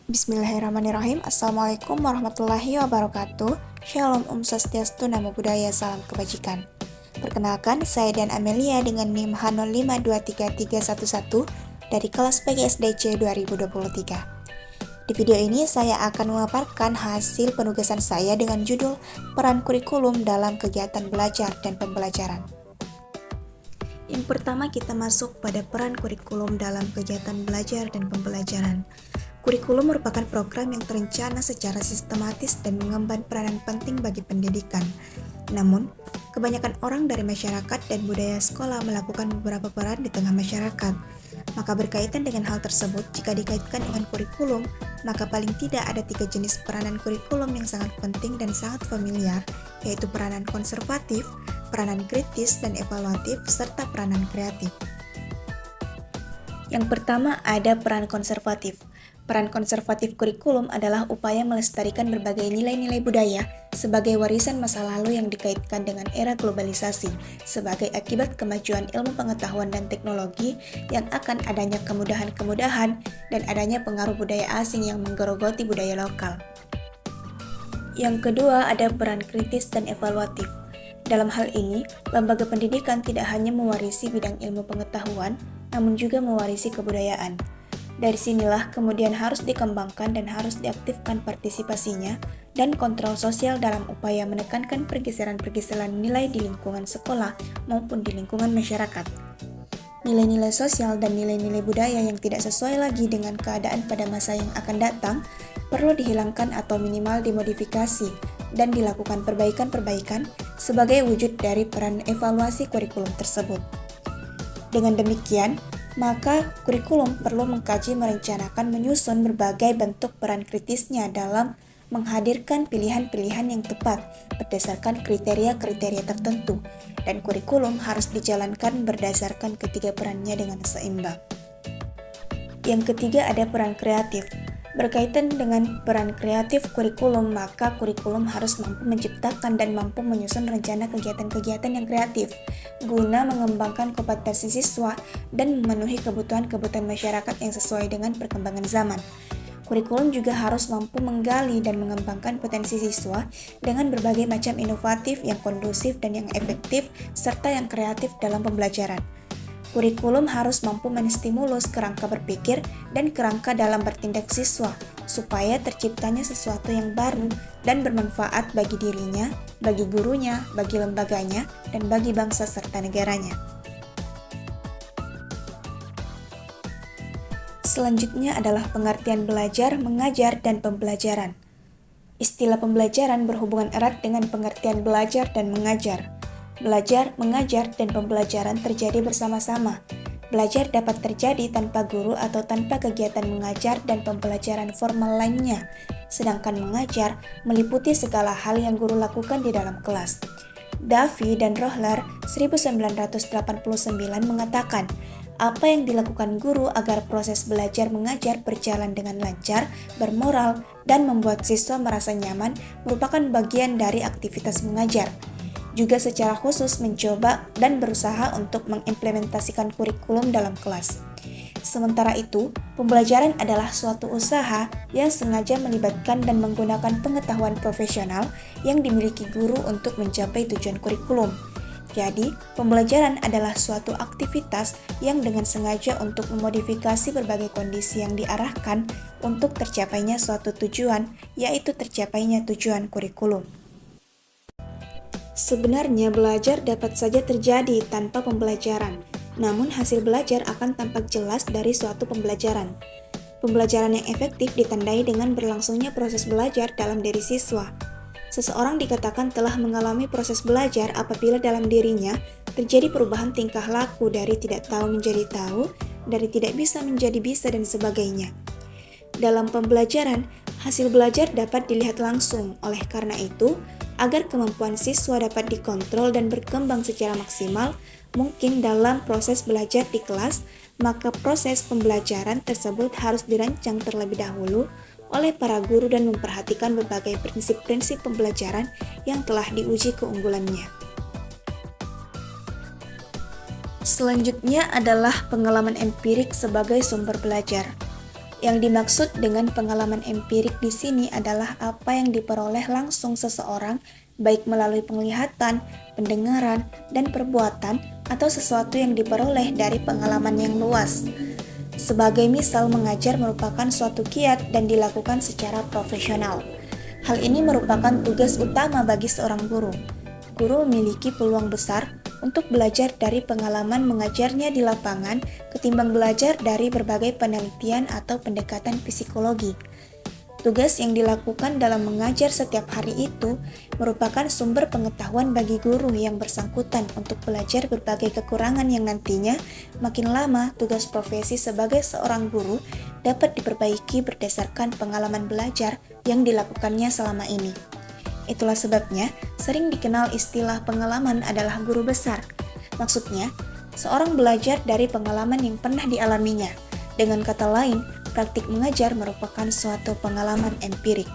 Bismillahirrahmanirrahim. Assalamualaikum warahmatullahi wabarakatuh. Shalom Om Swastiastu, Namo Buddhaya, Salam Kebajikan. Perkenalkan, saya Dan Amelia dengan NIM H05233311 dari kelas PGSDC 2023. Di video ini saya akan memaparkan hasil penugasan saya dengan judul Peran Kurikulum dalam Kegiatan Belajar dan Pembelajaran. Yang pertama, kita masuk pada peran kurikulum dalam kegiatan belajar dan pembelajaran. Kurikulum merupakan program yang terencana secara sistematis dan mengemban peranan penting bagi pendidikan. Namun, kebanyakan orang dari masyarakat dan budaya sekolah melakukan beberapa peran di tengah masyarakat. Maka berkaitan dengan hal tersebut, jika dikaitkan dengan kurikulum, maka paling tidak ada 3 jenis peranan kurikulum yang sangat penting dan sangat familiar, yaitu peranan konservatif, peranan kritis dan evaluatif, serta peranan kreatif. Yang pertama ada peran konservatif. Peran konservatif kurikulum adalah upaya melestarikan berbagai nilai-nilai budaya sebagai warisan masa lalu yang dikaitkan dengan era globalisasi sebagai akibat kemajuan ilmu pengetahuan dan teknologi yang akan adanya kemudahan-kemudahan dan adanya pengaruh budaya asing yang menggerogoti budaya lokal. Yang kedua ada peran kritis dan evaluatif. Dalam hal ini, lembaga pendidikan tidak hanya mewarisi bidang ilmu pengetahuan, namun juga mewarisi kebudayaan. Dari sinilah kemudian harus dikembangkan dan harus diaktifkan partisipasinya dan kontrol sosial dalam upaya menekankan pergeseran-pergeseran nilai di lingkungan sekolah maupun di lingkungan masyarakat. Nilai-nilai sosial dan nilai-nilai budaya yang tidak sesuai lagi dengan keadaan pada masa yang akan datang perlu dihilangkan atau minimal dimodifikasi dan dilakukan perbaikan-perbaikan sebagai wujud dari peran evaluasi kurikulum tersebut. Dengan demikian, maka kurikulum perlu mengkaji, merencanakan, menyusun berbagai bentuk peran kritisnya dalam menghadirkan pilihan-pilihan yang tepat berdasarkan kriteria-kriteria tertentu, dan kurikulum harus dijalankan berdasarkan ketiga perannya dengan seimbang. Yang ketiga ada peran kreatif. Berkaitan dengan peran kreatif kurikulum, maka kurikulum harus mampu menciptakan dan mampu menyusun rencana kegiatan-kegiatan yang kreatif guna mengembangkan kompetensi siswa dan memenuhi kebutuhan-kebutuhan masyarakat yang sesuai dengan perkembangan zaman. Kurikulum juga harus mampu menggali dan mengembangkan potensi siswa dengan berbagai macam inovatif yang kondusif dan yang efektif serta yang kreatif dalam pembelajaran. Kurikulum harus mampu menstimulus kerangka berpikir dan kerangka dalam bertindak siswa, supaya terciptanya sesuatu yang baru dan bermanfaat bagi dirinya, bagi gurunya, bagi lembaganya, dan bagi bangsa serta negaranya. Selanjutnya adalah pengertian belajar, mengajar, dan pembelajaran. Istilah pembelajaran berhubungan erat dengan pengertian belajar dan mengajar. Belajar, mengajar, dan pembelajaran terjadi bersama-sama. Belajar dapat terjadi tanpa guru atau tanpa kegiatan mengajar dan pembelajaran formal lainnya, sedangkan mengajar meliputi segala hal yang guru lakukan di dalam kelas. Davy dan Rohler 1989 mengatakan, apa yang dilakukan guru agar proses belajar mengajar berjalan dengan lancar, bermoral, dan membuat siswa merasa nyaman merupakan bagian dari aktivitas mengajar. Juga secara khusus mencoba dan berusaha untuk mengimplementasikan kurikulum dalam kelas. Sementara itu, pembelajaran adalah suatu usaha yang sengaja melibatkan dan menggunakan pengetahuan profesional yang dimiliki guru untuk mencapai tujuan kurikulum. Jadi, pembelajaran adalah suatu aktivitas yang dengan sengaja untuk memodifikasi berbagai kondisi yang diarahkan untuk tercapainya suatu tujuan, yaitu tercapainya tujuan kurikulum. Sebenarnya belajar dapat saja terjadi tanpa pembelajaran, namun hasil belajar akan tampak jelas dari suatu pembelajaran. Pembelajaran yang efektif ditandai dengan berlangsungnya proses belajar dalam diri siswa. Seseorang dikatakan telah mengalami proses belajar apabila dalam dirinya terjadi perubahan tingkah laku dari tidak tahu menjadi tahu, dari tidak bisa menjadi bisa, dan sebagainya. Dalam pembelajaran, hasil belajar dapat dilihat langsung. Oleh karena itu, agar kemampuan siswa dapat dikontrol dan berkembang secara maksimal mungkin dalam proses belajar di kelas, maka proses pembelajaran tersebut harus dirancang terlebih dahulu oleh para guru dan memperhatikan berbagai prinsip-prinsip pembelajaran yang telah diuji keunggulannya. Selanjutnya adalah pengalaman empirik sebagai sumber belajar. Yang dimaksud dengan pengalaman empirik di sini adalah apa yang diperoleh langsung seseorang, baik melalui penglihatan, pendengaran, dan perbuatan, atau sesuatu yang diperoleh dari pengalaman yang luas. Sebagai misal, mengajar merupakan suatu kiat dan dilakukan secara profesional. Hal ini merupakan tugas utama bagi seorang guru. Guru memiliki peluang besar untuk belajar dari pengalaman mengajarnya di lapangan ketimbang belajar dari berbagai penelitian atau pendekatan psikologi. Tugas yang dilakukan dalam mengajar setiap hari itu merupakan sumber pengetahuan bagi guru yang bersangkutan untuk belajar berbagai kekurangan yang nantinya makin lama tugas profesi sebagai seorang guru dapat diperbaiki berdasarkan pengalaman belajar yang dilakukannya selama ini. Itulah sebabnya sering dikenal istilah pengalaman adalah guru besar. Maksudnya, seorang belajar dari pengalaman yang pernah dialaminya. Dengan kata lain, praktik mengajar merupakan suatu pengalaman empirik.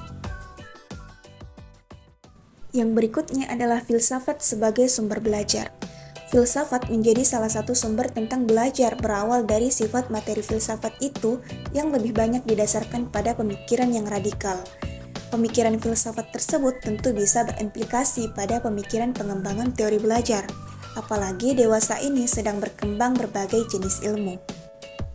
Yang berikutnya adalah filsafat sebagai sumber belajar. Filsafat menjadi salah satu sumber tentang belajar berawal dari sifat materi filsafat itu yang lebih banyak didasarkan pada pemikiran yang radikal. Pemikiran filsafat tersebut tentu bisa berimplikasi pada pemikiran pengembangan teori belajar, apalagi dewasa ini sedang berkembang berbagai jenis ilmu.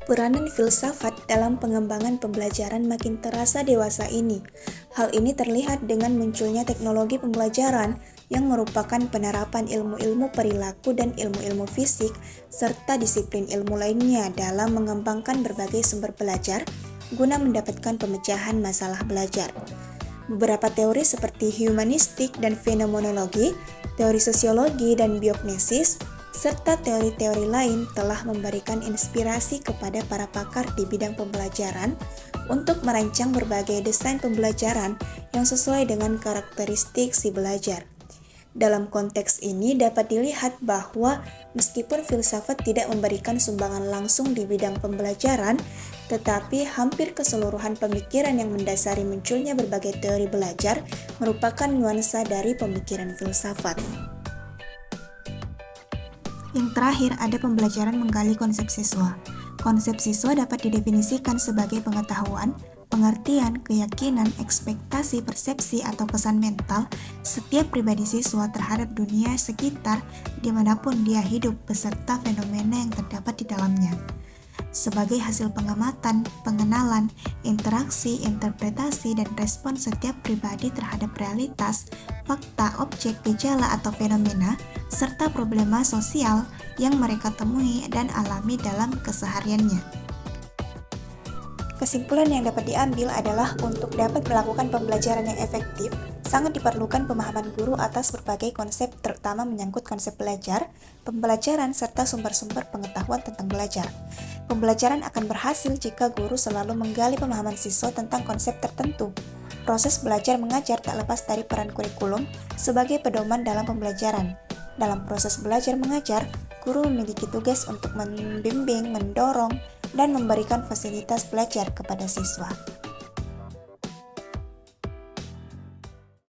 Peranan filsafat dalam pengembangan pembelajaran makin terasa dewasa ini. Hal ini terlihat dengan munculnya teknologi pembelajaran yang merupakan penerapan ilmu-ilmu perilaku dan ilmu-ilmu fisik serta disiplin ilmu lainnya dalam mengembangkan berbagai sumber belajar guna mendapatkan pemecahan masalah belajar. Beberapa teori seperti humanistik dan fenomenologi, teori sosiologi dan biognesis, serta teori-teori lain telah memberikan inspirasi kepada para pakar di bidang pembelajaran untuk merancang berbagai desain pembelajaran yang sesuai dengan karakteristik si belajar. Dalam konteks ini dapat dilihat bahwa meskipun filsafat tidak memberikan sumbangan langsung di bidang pembelajaran, tetapi hampir keseluruhan pemikiran yang mendasari munculnya berbagai teori belajar merupakan nuansa dari pemikiran filsafat. Yang terakhir ada pembelajaran menggali konsep siswa. Konsep siswa dapat didefinisikan sebagai pengetahuan, pengertian, keyakinan, ekspektasi, persepsi, atau kesan mental setiap pribadi siswa terhadap dunia sekitar dimanapun dia hidup beserta fenomena yang terdapat di dalamnya. Sebagai hasil pengamatan, pengenalan, interaksi, interpretasi, dan respon setiap pribadi terhadap realitas, fakta, objek, gejala, atau fenomena, serta problema sosial yang mereka temui dan alami dalam kesehariannya. Kesimpulan yang dapat diambil adalah untuk dapat melakukan pembelajaran yang efektif, sangat diperlukan pemahaman guru atas berbagai konsep terutama menyangkut konsep belajar, pembelajaran, serta sumber-sumber pengetahuan tentang belajar. Pembelajaran akan berhasil jika guru selalu menggali pemahaman siswa tentang konsep tertentu. Proses belajar mengajar tak lepas dari peran kurikulum sebagai pedoman dalam pembelajaran. Dalam proses belajar mengajar, guru memiliki tugas untuk membimbing, mendorong, dan memberikan fasilitas belajar kepada siswa.